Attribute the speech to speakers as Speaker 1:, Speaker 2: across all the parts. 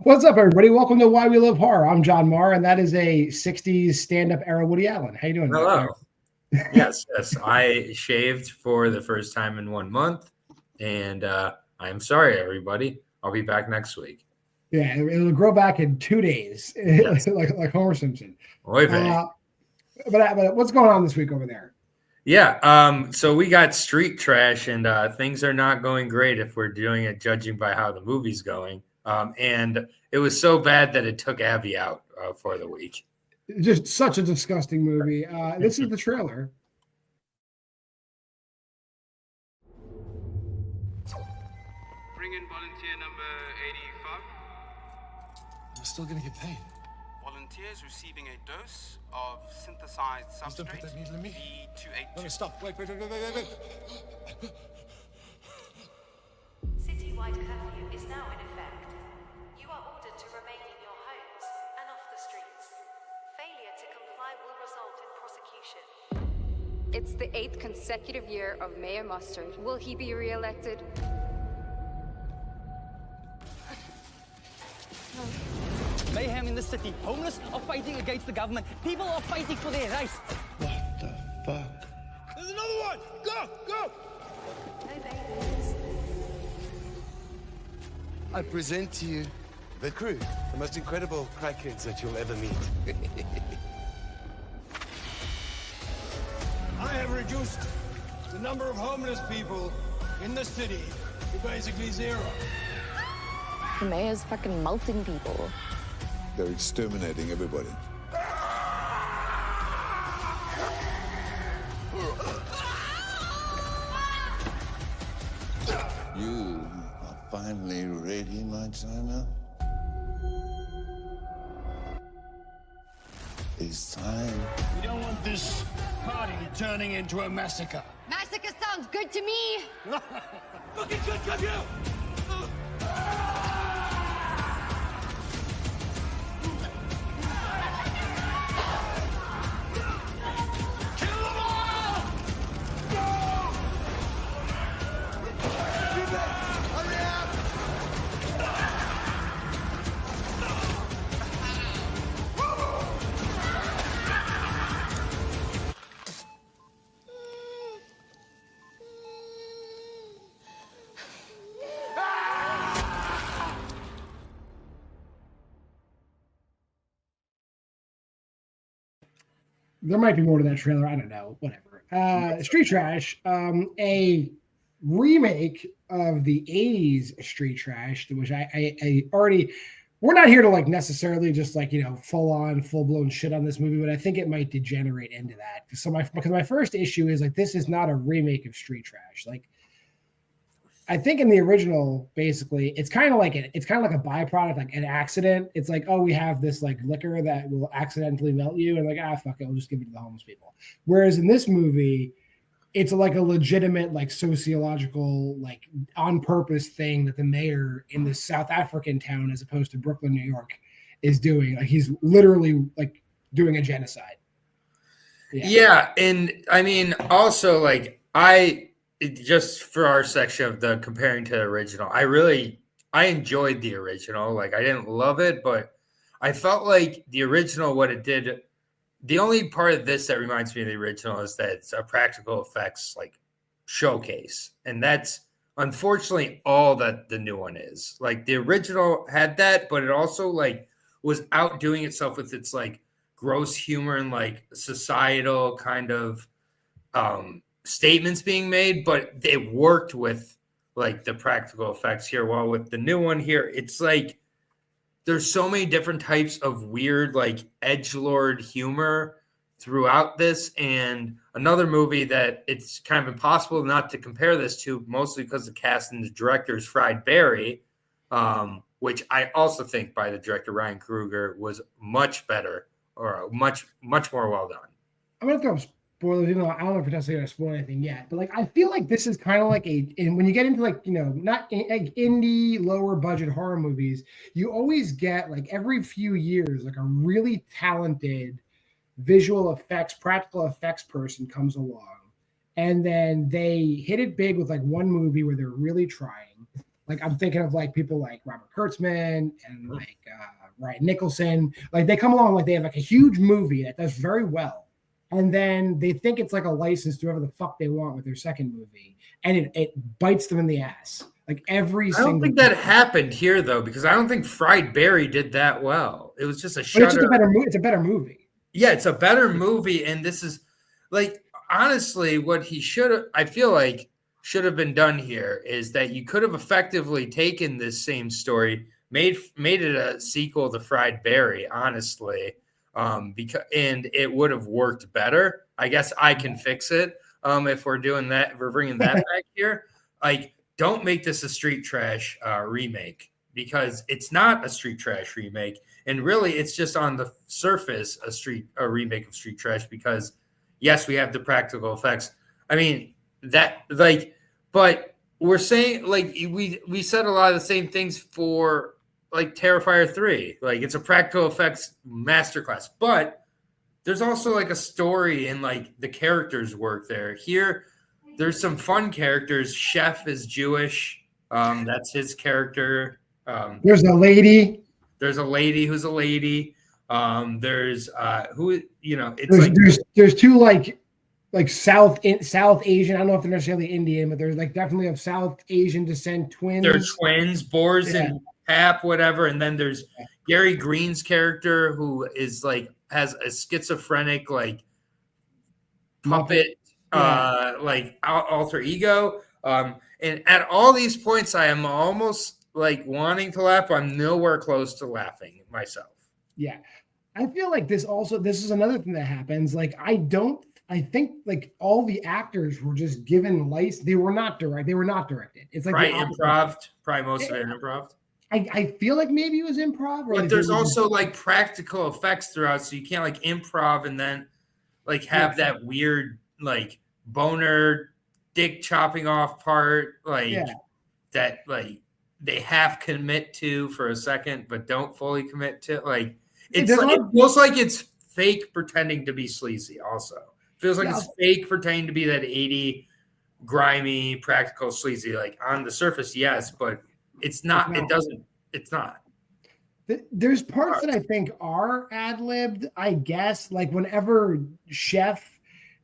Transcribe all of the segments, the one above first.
Speaker 1: What's up, everybody? Welcome to Why We Love Horror. I'm John Maher, and that is a 60s stand-up era Woody Allen. How you doing?
Speaker 2: Hello. Yes. I shaved for the first time in 1 month, and I'm sorry, everybody. I'll be back next week.
Speaker 1: Yeah, it'll grow back in 2 days,
Speaker 2: Yes.
Speaker 1: like Homer Simpson.
Speaker 2: But
Speaker 1: what's going on this week over there?
Speaker 2: Yeah. So we got Street Trash, and things are not going great if we're doing it judging by how the movie's going. And it was so bad that it took Abby out for the week.
Speaker 1: Just such a disgusting movie. This is the trailer.
Speaker 3: Bring in volunteer number 85.
Speaker 4: We're still gonna get paid.
Speaker 3: Volunteers receiving a dose of synthesized
Speaker 4: Please don't put
Speaker 3: substrate
Speaker 4: that needle in me.
Speaker 3: B282.
Speaker 4: No, stop. Wait.
Speaker 5: Citywide curfew is now in effect. You are ordered to remain in your homes and off the streets. Failure to comply will result in prosecution.
Speaker 6: It's the 8th consecutive year of Mayor Mustard. Will he be re-elected?
Speaker 7: Mayhem in the city. Homeless are fighting against the government. People are fighting for their rights.
Speaker 4: What the fuck?
Speaker 7: There's another one! Go!
Speaker 5: No babies.
Speaker 4: I present to you the crew, the most incredible crackheads that you'll ever meet.
Speaker 8: I have reduced the number of homeless people in the city to basically zero.
Speaker 6: The mayor's fucking melting people.
Speaker 9: They're exterminating everybody. You are finally ready, my China. It's time.
Speaker 8: We don't want this party turning into a massacre.
Speaker 6: Massacre sounds good to me!
Speaker 8: Fucking good, come here!
Speaker 1: There might be more to that trailer. I don't know. Whatever. Street Trash, a remake of the 80s Street Trash, which I already. We're not here to like necessarily just like, full blown shit on this movie, but I think it might degenerate into that. Because my first issue is like, this is not a remake of Street Trash. Like, I think in the original, basically, it's kind of like a byproduct, like an accident. It's like, oh, we have this like liquor that will accidentally melt you, and like, fuck it, we'll just give it to the homeless people. Whereas in this movie, it's like a legitimate, like sociological, like on purpose thing that the mayor in this South African town, as opposed to Brooklyn, New York, is doing. Like he's literally like doing a genocide.
Speaker 2: Yeah, and I mean, also like just for our section of the comparing to the original, I enjoyed the original. Like I didn't love it, but I felt like the original, what it did, the only part of this that reminds me of the original is that it's a practical effects like showcase. And that's unfortunately all that the new one is. Like the original had that, but it also like was outdoing itself with its like gross humor and like societal kind of statements being made, but it worked with like the practical effects here. While with the new one here, it's like there's so many different types of weird like edgelord humor throughout this. And another movie that it's kind of impossible not to compare this to, mostly because the cast and the director is Fried Barry, which I also think by the director Ryan Kruger was much better or much more well done.
Speaker 1: I'm gonna throw spoilers. I don't know if we're necessarily gonna spoil anything yet, but like I feel like this is kind of like and when you get into like not like indie lower budget horror movies, you always get like every few years like a really talented visual effects, practical effects person comes along, and then they hit it big with like one movie where they're really trying, Like I'm thinking of like people like Robert Kurtzman and like Ryan Nicholson. Like they come along like they have like a huge movie that does very well, and then they think it's like a license to whatever the fuck they want with their second movie, and it bites them in the ass. Like every
Speaker 2: I don't think that happened here though, because I don't think Fried Berry did that well. It was just a Shudder.
Speaker 1: It's just a better movie. It's a better movie.
Speaker 2: Yeah, it's a better movie, and this is like honestly what he should have. I feel like should have been done here is that you could have effectively taken this same story, made it a sequel to Fried Berry, honestly, because and it would have worked better. I guess I can fix it if we're doing that. If we're bringing that back here. Like, don't make this a Street Trash remake, because it's not a Street Trash remake, and really it's just on the surface a remake of Street Trash, because yes, we have the practical effects. I mean that like, but we're saying like we said a lot of the same things for like Terrifier 3. Like it's a practical effects masterclass, but there's also like a story and like the characters work there. Here, there's some fun characters. Chef is Jewish. That's his character.
Speaker 1: There's a lady.
Speaker 2: There's a lady who's a lady. There's who it's
Speaker 1: there's two like South Asian. I don't know if they're necessarily Indian, but there's like definitely of South Asian descent twins.
Speaker 2: They're twins, Boris and Hap, whatever. And then there's Gary Green's character who is like has a schizophrenic like puppet like alter ego. And at all these points, I am almost like wanting to laugh, but I'm nowhere close to laughing myself.
Speaker 1: Yeah. I feel like this is another thing that happens. Like I think like all the actors were just given license. They were not directed. It's like
Speaker 2: probably most of it improv.
Speaker 1: I feel like maybe it was improv.
Speaker 2: But there's also like practical effects throughout, so you can't like improv and then like have that weird like boner dick chopping off part that like they half commit to for a second but don't fully commit to. Like it feels like it's fake pretending to be sleazy. Also feels like it's fake pretending to be that 80 grimy practical sleazy. Like on the surface, yes, but it's not. It's not.
Speaker 1: There's parts that I think are ad-libbed, I guess. Like whenever Chef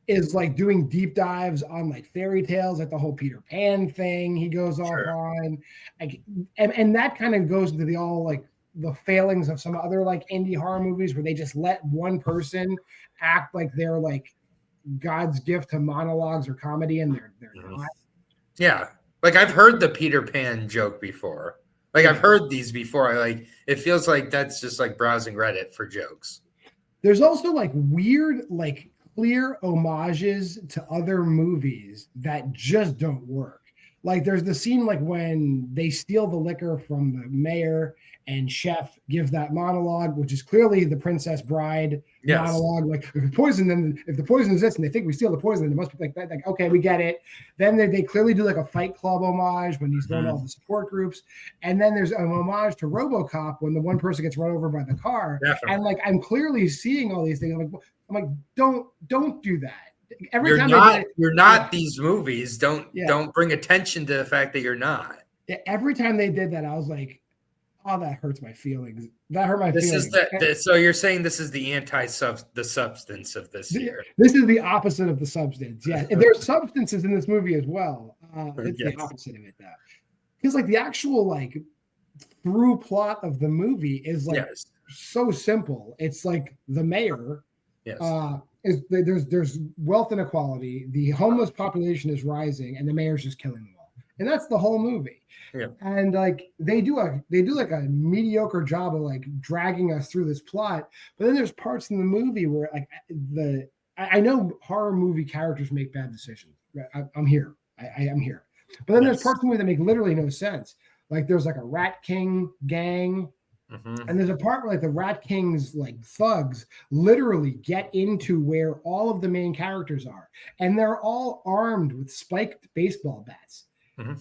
Speaker 1: is like doing deep dives on like fairy tales, like the whole Peter Pan thing he goes off on. And that kind of goes into the failings of some other like indie horror movies where they just let one person act like they're like God's gift to monologues or comedy, and they're not.
Speaker 2: Yeah. Like I've heard the Peter Pan joke before. Like I've heard these before. Like it feels like that's just like browsing Reddit for jokes.
Speaker 1: There's also like weird, like clear homages to other movies that just don't work. Like there's the scene like when they steal the liquor from the mayor and Chef gives that monologue, which is clearly the Princess Bride monologue. Like if the poison is this and they think we steal the poison, it must be like that. Like, okay, we get it. Then they clearly do like a Fight Club homage when he's going to all the support groups. And then there's an homage to RoboCop when the one person gets run over by the car. Definitely. And like I'm clearly seeing all these things. I'm like, don't do that.
Speaker 2: You're not these movies. Don't bring attention to the fact that you're not.
Speaker 1: Every time they did that, I was like, oh, that hurts my feelings. That hurt my feelings.
Speaker 2: So you're saying this is the the substance of this year.
Speaker 1: This is the opposite of the substance. Yeah, there's substances in this movie as well. It's the opposite of it, though. Because like the actual like through plot of the movie is like so simple. It's like the mayor.
Speaker 2: Yes.
Speaker 1: There's wealth inequality. The homeless population is rising, and the mayor's just killing them all. And that's the whole movie. Yeah. And like they do like a mediocre job of like dragging us through this plot. But then there's parts in the movie where like I know horror movie characters make bad decisions. I'm here. I am here. But then there's parts of the movie that make literally no sense. Like there's like a Rat King gang. Mm-hmm. And there's a part where like the Rat King's like thugs literally get into where all of the main characters are. And they're all armed with spiked baseball bats. Mm-hmm.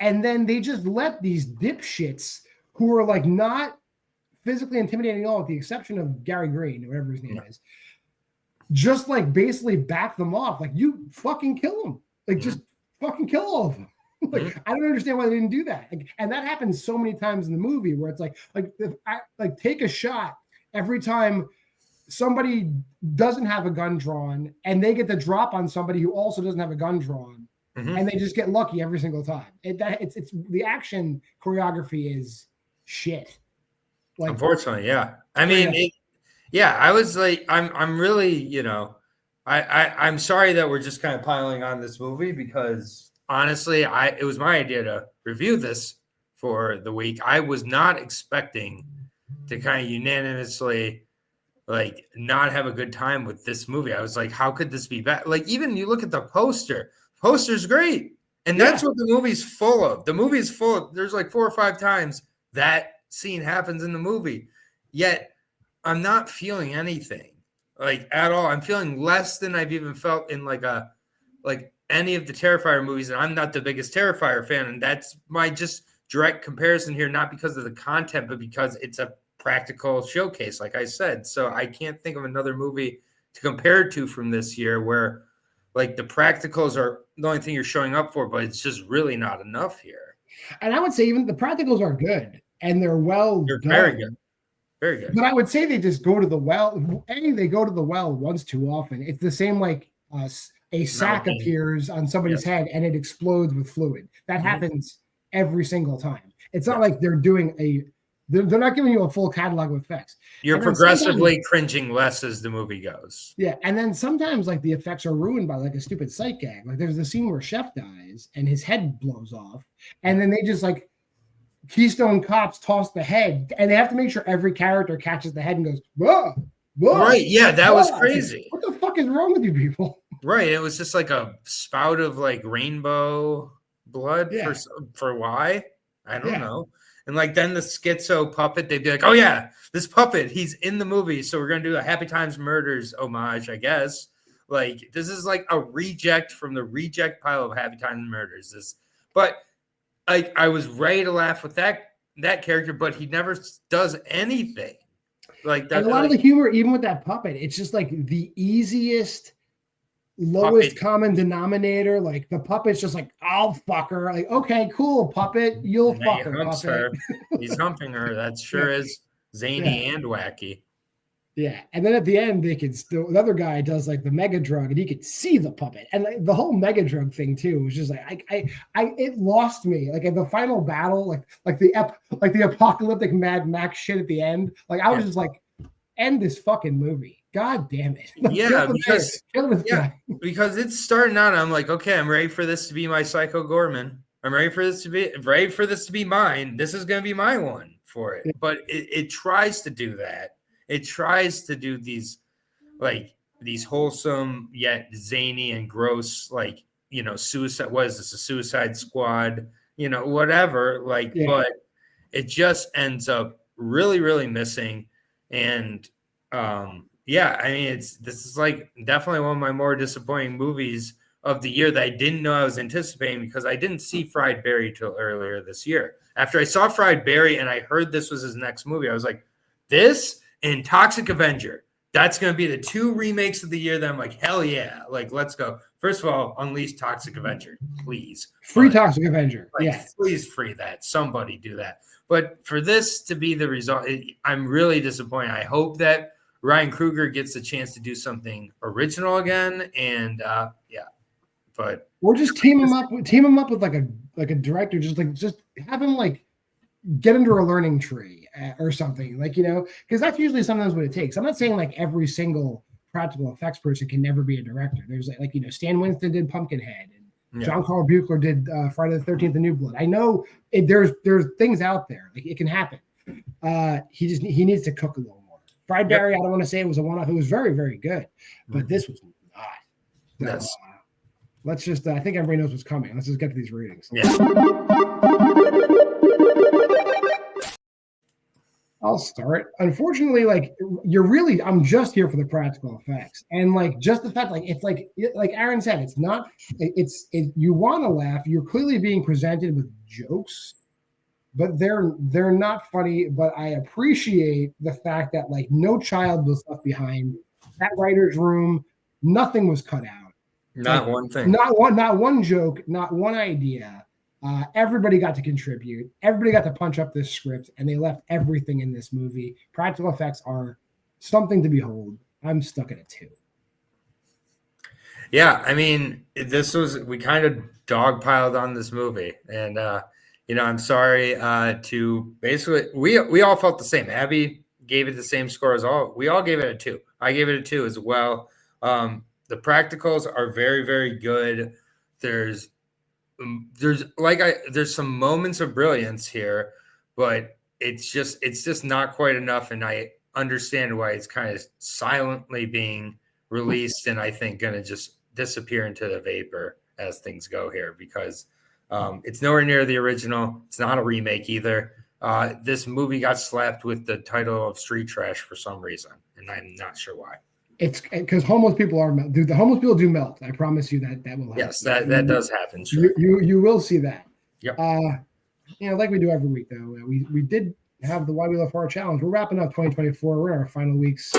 Speaker 1: And then they just let these dipshits who are like not physically intimidating at all, with the exception of Gary Green, or whatever his name is, just like basically back them off. Like you fucking kill them. Like just fucking kill all of them. Like, I don't understand why they didn't do that. Like, and that happens so many times in the movie where it's like take a shot every time somebody doesn't have a gun drawn and they get the drop on somebody who also doesn't have a gun drawn, and they just get lucky every single time. It's the action choreography is shit. Like,
Speaker 2: unfortunately, yeah. I mean, I was like, I'm really, you know, I'm sorry that we're just kind of piling on this movie because honestly, it was my idea to review this for the week. I was not expecting to kind of unanimously like not have a good time with this movie. I was like, how could this be bad? Like, even you look at the poster's great. And that's what the movie's full of. The movie is full of, there's like 4 or 5 times that scene happens in the movie. Yet I'm not feeling anything like at all. I'm feeling less than I've even felt in like any of the Terrifier movies. And I'm not the biggest Terrifier fan. And that's my just direct comparison here, not because of the content, but because it's a practical showcase, like I said. So I can't think of another movie to compare it to from this year where like the practicals are the only thing you're showing up for, but it's just really not enough here.
Speaker 1: And I would say even the practicals are good and they're done.
Speaker 2: Very good. Very good.
Speaker 1: But I would say they just go to the well. They go to the well once too often. It's the same like a sack appears on somebody's head and it explodes with fluid. That happens every single time. It's not like they're doing they're not giving you a full catalog of effects.
Speaker 2: You're progressively cringing less as the movie goes.
Speaker 1: Yeah, and then sometimes like the effects are ruined by like a stupid sight gag. Like there's a scene where Chef dies and his head blows off, and then they just like Keystone Cops toss the head, and they have to make sure every character catches the head and goes, whoa, whoa.
Speaker 2: Right, yeah, that was crazy.
Speaker 1: What the fuck is wrong with you people?
Speaker 2: Right, it was just like a spout of like rainbow blood for why? I don't know. And like then the schizo puppet, they'd be like, oh yeah, this puppet, he's in the movie. So we're going to do a Happy Times Murders homage, I guess. Like this is like a reject from the reject pile of Happy Times Murders. But I was ready to laugh with that character, but he never does anything. Like that.
Speaker 1: And a lot of the humor, even with that puppet, it's just like the easiest, lowest common denominator. Like the puppet's just like, I'll fuck her. Like, okay, cool, puppet, you'll fuck her.
Speaker 2: Puppet. He's humping her. That sure is zany and wacky.
Speaker 1: Yeah, and then at the end, the other guy does like the mega drug, and he could see the puppet, and like, the whole mega drug thing too was just like it lost me. Like in the final battle, like the apocalyptic Mad Max shit at the end. Like I was just like, end this fucking movie. God damn it.
Speaker 2: Because it's starting out. I'm like, okay, I'm ready for this to be my Psycho Gorman. I'm ready for this to be mine. This is going to be my one for it. But it tries to do that. It tries to do these wholesome yet zany and gross, like, you know, suicide. What is this? A Suicide Squad? You know, whatever. Like, but it just ends up really, really missing. And I mean, this is like definitely one of my more disappointing movies of the year that I didn't know I was anticipating because I didn't see Fried Barry till earlier this year. After I saw Fried Barry and I heard this was his next movie, I was like, this and Toxic Avenger. That's going to be the 2 remakes of the year that I'm like, hell yeah. Like, let's go. First of all, unleash Toxic Avenger, please.
Speaker 1: Toxic Avenger.
Speaker 2: Please free that. Somebody do that. But for this to be the result, I'm really disappointed. I hope that Ryan Coogler gets a chance to do something original again. And but
Speaker 1: or just team him up with like a director, just have him like get into a learning tree or something, like, you know, because that's usually sometimes what it takes. I'm not saying like every single practical effects person can never be a director. There's like you know, Stan Winston did Pumpkinhead and John Carl Buechler did Friday the 13th, The New Blood. I know there's things out there, like it can happen. He needs to cook a little more. Fried Barry, I don't want to say it was a one-off. It was very, very good, but this was not. So, let's just I think everybody knows what's coming. Let's just get to these ratings. I'll start. Unfortunately, like I'm just here for the practical effects, and like just the fact, like it's like Aaron said, you want to laugh. You're clearly being presented with jokes, but they're not funny. But I appreciate the fact that like no child was left behind. That writer's room, nothing was cut out.
Speaker 2: Not one thing.
Speaker 1: Not one joke. Not one idea. Everybody got to contribute. Everybody got to punch up this script, and they left everything in this movie. Practical effects are something to behold. I'm stuck at a 2.
Speaker 2: Yeah, I mean, we kind of dogpiled on this movie, and I'm sorry to basically we all felt the same. Abby gave it the same score as all. We all gave it a 2. I gave it a 2 as well. The practicals are very, very good. There's some moments of brilliance here, but it's just not quite enough. And I understand why it's kind of silently being released, and I think going to just disappear into the vapor as things go here, because it's nowhere near the original. It's not a remake either. This movie got slapped with the title of street trash for some reason, and I'm not sure why.
Speaker 1: It's because homeless people are melt. The homeless people do melt. I promise you that will happen.
Speaker 2: Yes, that does happen. Sure.
Speaker 1: You will see that.
Speaker 2: Yep.
Speaker 1: Like we do every week, though. We did have the Why We Love Horror Challenge. We're wrapping up 2024. We're in our final weeks.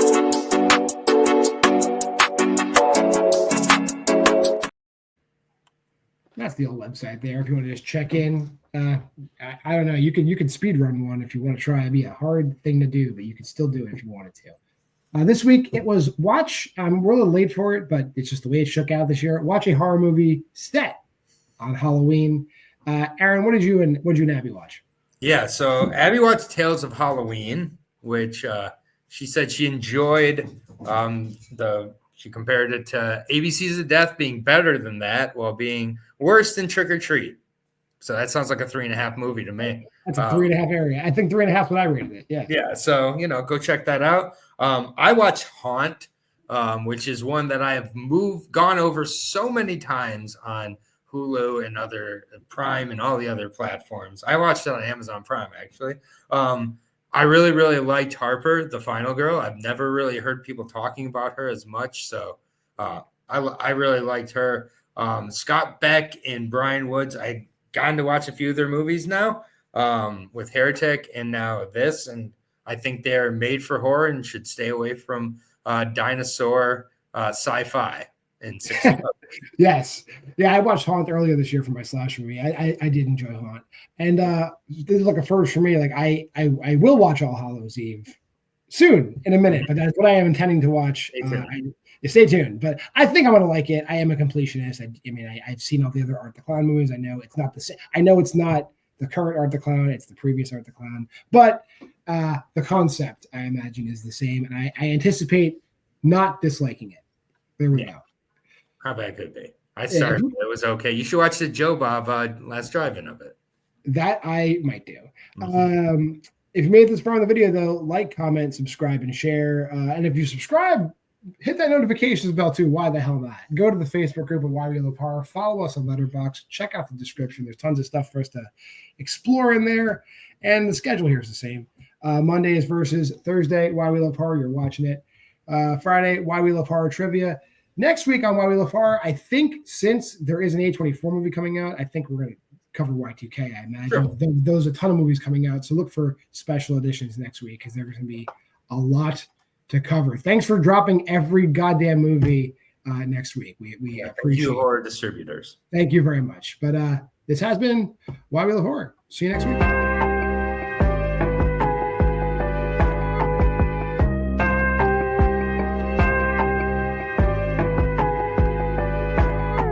Speaker 1: That's the old website there. If you want to just check in, I don't know. You can speed run one if you want to try. It'd be a hard thing to do, but you can still do it if you wanted to. This week it was watch. We're a little late for it, but it's just the way it shook out this year. Watch a horror movie set on Halloween. Aaron, what did you and Abby watch?
Speaker 2: Yeah, so Abby watched Tales of Halloween, which she said she enjoyed. She compared it to ABC's of Death being better than that, while being worse than Trick or Treat. So that sounds like a 3.5 movie to me.
Speaker 1: That's a 3.5 area. I think 3.5 is what I rated it. Yeah.
Speaker 2: Yeah. So, go check that out. I watched Haunt, which is one that I have gone over so many times on Hulu and other Prime and all the other platforms. I watched it on Amazon Prime, actually. I really, really liked Harper, the final girl. I've never really heard people talking about her as much. So I really liked her. Scott Beck and Brian Woods, I've gotten to watch a few of their movies now, with Heretic and now this. And I think they're made for horror and should stay away from dinosaur sci-fi in 60.
Speaker 1: Yes. Yeah, I watched Haunt earlier this year for my slasher movie. I did enjoy Haunt. And this is like a first for me. Like I will watch All Hallows Eve soon in a minute, but that's what I am intending to watch. Stay tuned. But I think I'm going to like it. I am a completionist. I've seen all the other Art the Clown movies. I know it's not the same. I know it's not the current Art the Clown. It's the previous Art the Clown. But the concept, I imagine, is the same. And I anticipate not disliking it. There we go.
Speaker 2: How bad could it be? I started. It was okay. You should watch the Joe Bob last drive-in of it.
Speaker 1: That I might do. Mm-hmm. If you made this far in the video, though, like, comment, subscribe, and share. And if you subscribe, hit that notifications bell too. Why the hell not? Go to the Facebook group of Why We Love Horror. Follow us on Letterboxd. Check out the description. There's tons of stuff for us to explore in there. And the schedule here is the same. Monday is versus Thursday, Why We Love Horror. You're watching it. Friday, Why We Love Horror Trivia. Next week on Why We Love Horror, I think since there is an A24 movie coming out, I think we're going to cover Y2K, I imagine. Sure. There's a ton of movies coming out, so look for special editions next week because there's going to be a lot to cover. Thanks for dropping every goddamn movie next week. We appreciate
Speaker 2: you, horror distributors.
Speaker 1: Thank you very much. But this has been Why We Love Horror. See you next week.